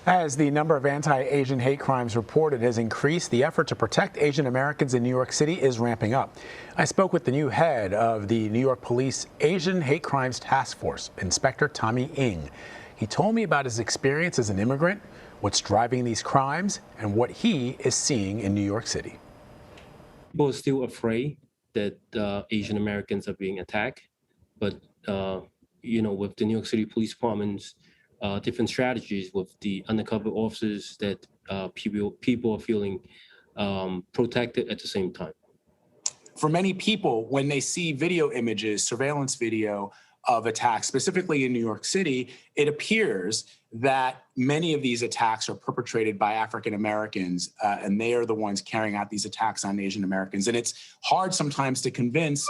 As the number of anti-Asian hate crimes reported has increased, the effort to protect Asian Americans in New York City is ramping up. I spoke with the new head of the New York Police Asian Hate Crimes Task Force, Inspector Tommy Ng. He told me about his experience as an immigrant, what's driving these crimes, and what he is seeing in New York City. People are still afraid that Asian Americans are being attacked, but with the New York City Police Department's different strategies with the undercover officers, that people are feeling protected at the same time. For many people, when they see video images, surveillance video of attacks, specifically in New York City, it appears that many of these attacks are perpetrated by African Americans, and they are the ones carrying out these attacks on Asian Americans. And it's hard sometimes to convince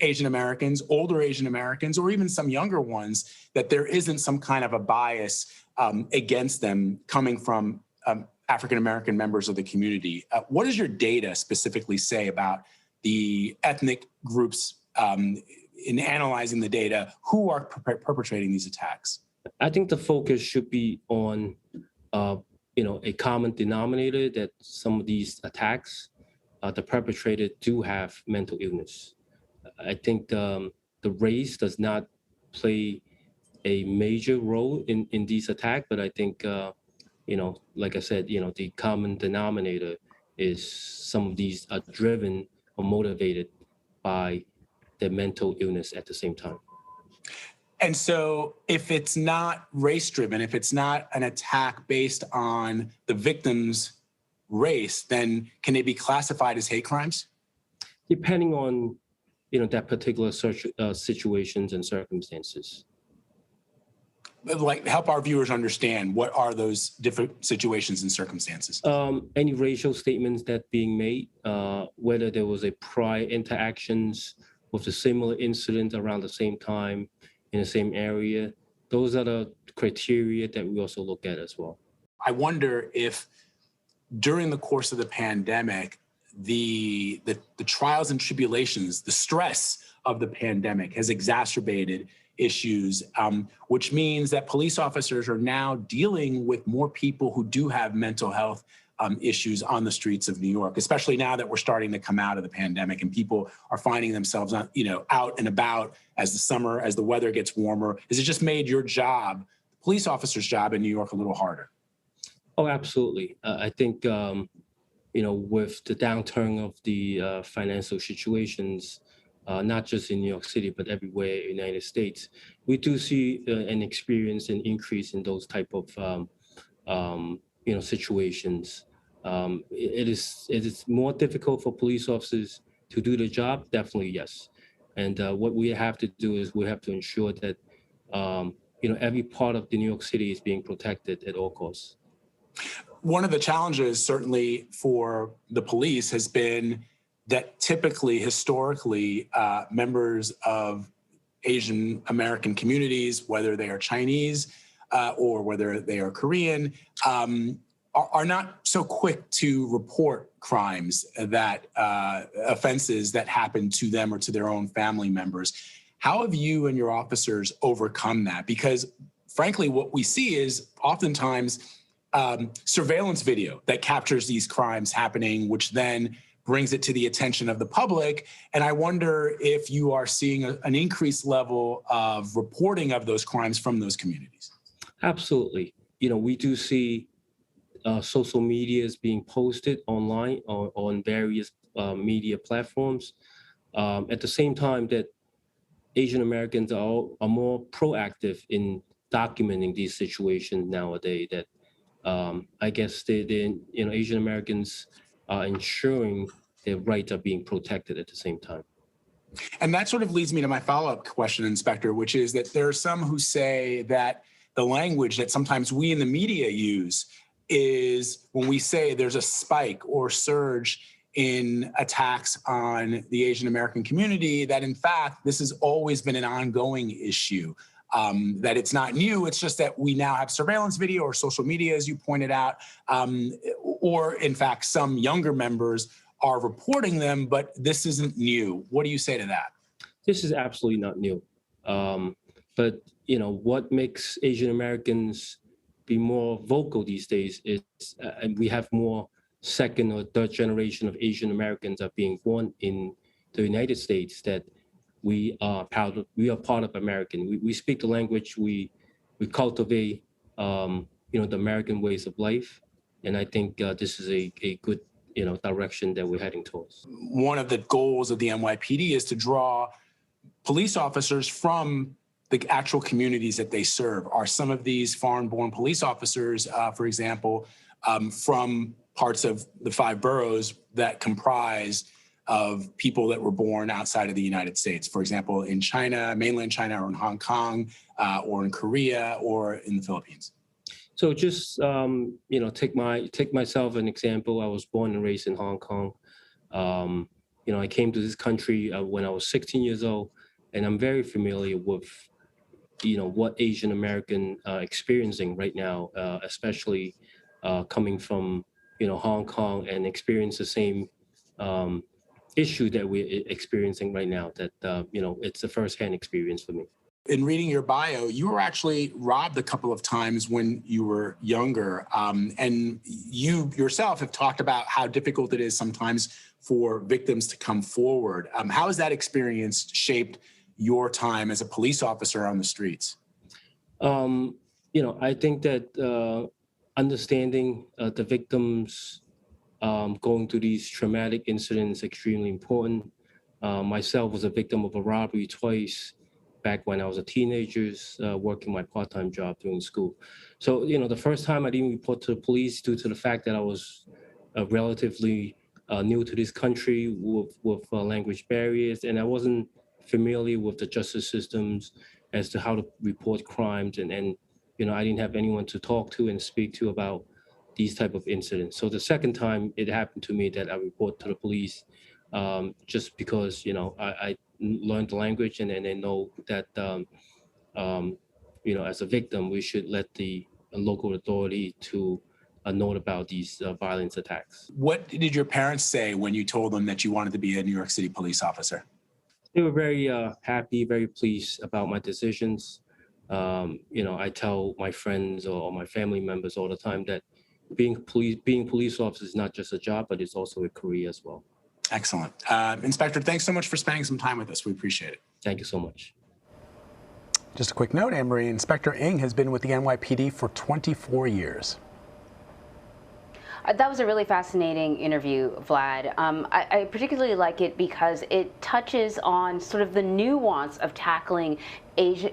Asian Americans, older Asian Americans, or even some younger ones, that there isn't some kind of a bias against them coming from African American members of the community. What does your data specifically say about the ethnic groups in analyzing the data who are perpetrating these attacks? I think the focus should be on, a common denominator, that some of these attacks, the perpetrator do have mental illness. I think the race does not play a major role in these attacks, but I think, like I said, the common denominator is some of these are driven or motivated by their mental illness at the same time. And so if it's not race-driven, if it's not an attack based on the victim's race, then can they be classified as hate crimes? Depending on, that particular situations and circumstances. Like, help our viewers understand, what are those different situations and circumstances? Any racial statements that being made, whether there was a prior interactions with a similar incident around the same time in the same area, those are the criteria that we also look at as well. I wonder if during the course of the pandemic, the trials and tribulations, the stress of the pandemic has exacerbated issues, which means that police officers are now dealing with more people who do have mental health issues on the streets of New York, especially now that we're starting to come out of the pandemic and people are finding themselves out and about as the weather gets warmer. Has it just made your job, the police officer's job in New York, a little harder? Oh, absolutely. I think, with the downturn of the financial situations, not just in New York City, but everywhere in the United States, we do see and experience an increase in those type of, situations. It is more difficult for police officers to do the job, definitely, yes. And what we have to do is we have to ensure that, every part of the New York City is being protected at all costs. One of the challenges, certainly for the police, has been that typically, historically, members of Asian American communities, whether they are Chinese or whether they are Korean, are not so quick to report crimes, that offenses that happen to them or to their own family members. How have you and your officers overcome that? Because frankly, what we see is oftentimes surveillance video that captures these crimes happening, which then brings it to the attention of the public. And I wonder if you are seeing an increased level of reporting of those crimes from those communities. Absolutely. We do see social media is being posted online or on various media platforms. At the same time that Asian Americans are more proactive in documenting these situations nowadays, that I guess Asian Americans are ensuring their rights are being protected at the same time. And that sort of leads me to my follow-up question, Inspector, which is that there are some who say that the language that sometimes we in the media use is when we say there's a spike or surge in attacks on the Asian American community, that in fact, this has always been an ongoing issue. That it's not new, it's just that we now have surveillance video or social media, as you pointed out, or in fact, some younger members are reporting them, but this isn't new. What do you say to that? This is absolutely not new. But what makes Asian Americans be more vocal these days is and we have more second or third generation of Asian Americans are being born in the United States, that we are part of American. We speak the language, we cultivate the American ways of life. And I think this is a good direction that we're heading towards. One of the goals of the NYPD is to draw police officers from the actual communities that they serve. Are some of these foreign-born police officers, for example, from parts of the 5 boroughs that comprise of people that were born outside of the United States, for example, in China, mainland China, or in Hong Kong, or in Korea, or in the Philippines? So just take myself an example. I was born and raised in Hong Kong. I came to this country when I was 16 years old, and I'm very familiar with what Asian American experiencing right now, especially coming from Hong Kong, and experience the same issue that we're experiencing right now. That it's a firsthand experience for me. In reading your bio, you were actually robbed a couple of times when you were younger, and you yourself have talked about how difficult it is sometimes for victims to come forward. How has that experience shaped your time as a police officer on the streets? I think that understanding the victims going through these traumatic incidents is extremely important. Myself was a victim of a robbery twice back when I was a teenager, working my part-time job during school. So, the first time I didn't report to the police due to the fact that I was relatively new to this country with language barriers, and I wasn't familiar with the justice systems as to how to report crimes, and I didn't have anyone to talk to and speak to about these type of incidents. So the second time it happened to me that I report to the police, just because I learned the language, and they know that as a victim we should let the local authority to know about these violence attacks. What did your parents say when you told them that you wanted to be a New York City police officer? They were very happy, very pleased about my decisions. I tell my friends or my family members all the time that being police officer is not just a job, but it's also a career as well. Excellent. Inspector, thanks so much for spending some time with us. We appreciate it. Thank you so much. Just a quick note, Anne-Marie, Inspector Ng has been with the NYPD for 24 years. That was a really fascinating interview, Vlad. I particularly like it because it touches on sort of the nuance of tackling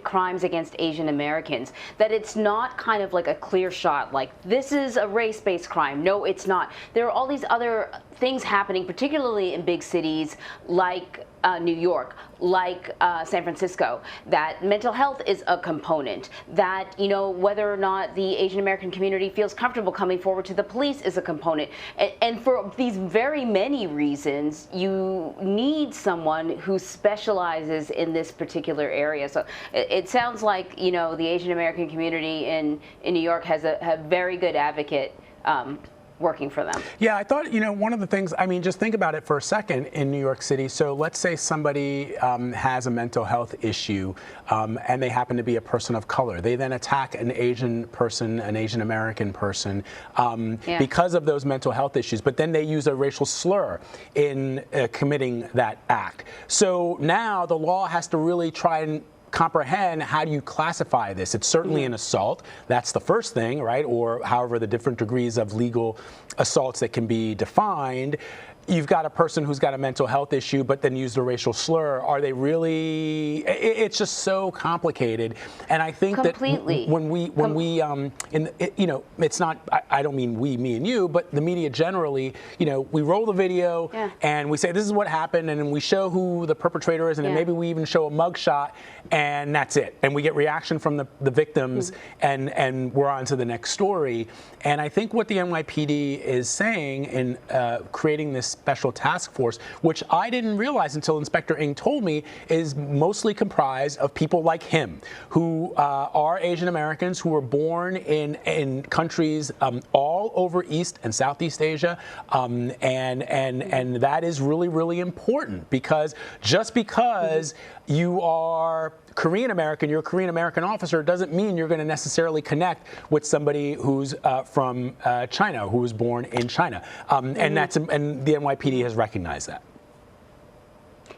crimes against Asian Americans, that it's not kind of like a clear shot, like this is a race-based crime. No, it's not. There are all these other things happening, particularly in big cities like New York, like San Francisco, that mental health is a component, that, whether or not the Asian American community feels comfortable coming forward to the police is a component. And for these very many reasons, you need someone who specializes in this particular area. So it sounds like, the Asian American community in New York has a very good advocate working for them. Yeah, I thought, one of the things, just think about it for a second in New York City. So let's say somebody has a mental health issue and they happen to be a person of color. They then attack an Asian person, an Asian American person because of those mental health issues, but then they use a racial slur in committing that act. So now the law has to really try and comprehend, how do you classify this? It's certainly an assault. That's the first thing, right? Or however the different degrees of legal assaults that can be defined. You've got a person who's got a mental health issue, but then used a racial slur. Are they really? It's just so complicated. And I think that when we it's not. I don't mean we, me, and you, but the media generally. We roll the video and we say this is what happened, and then we show who the perpetrator is, and then maybe we even show a mugshot, and that's it. And we get reaction from the victims, and we're on to the next story. And I think what the NYPD is saying in creating this special task force, which I didn't realize until Inspector Ng told me, is mostly comprised of people like him, who are Asian Americans who were born in countries all over East and Southeast Asia, and that is really, really important, because just because you are Korean American, you're a Korean American officer, doesn't mean you're going to necessarily connect with somebody who's from China, who was born in China, and the NYPD has recognized that.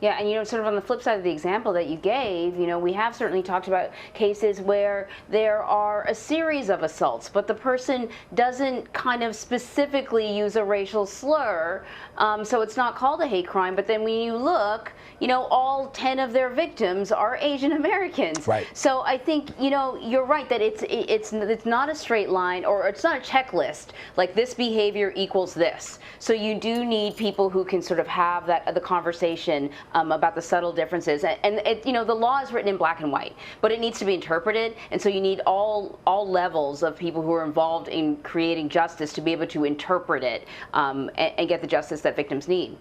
Yeah, and sort of on the flip side of the example that you gave, we have certainly talked about cases where there are a series of assaults, but the person doesn't kind of specifically use a racial slur, so it's not called a hate crime. But then when you look, all 10 of their victims are Asian Americans. Right. So I think you're right that it's not a straight line, or it's not a checklist like this behavior equals this. So you do need people who can sort of have the conversation about the subtle differences, and the law is written in black and white, but it needs to be interpreted, and so you need all levels of people who are involved in creating justice to be able to interpret it and get the justice that victims need.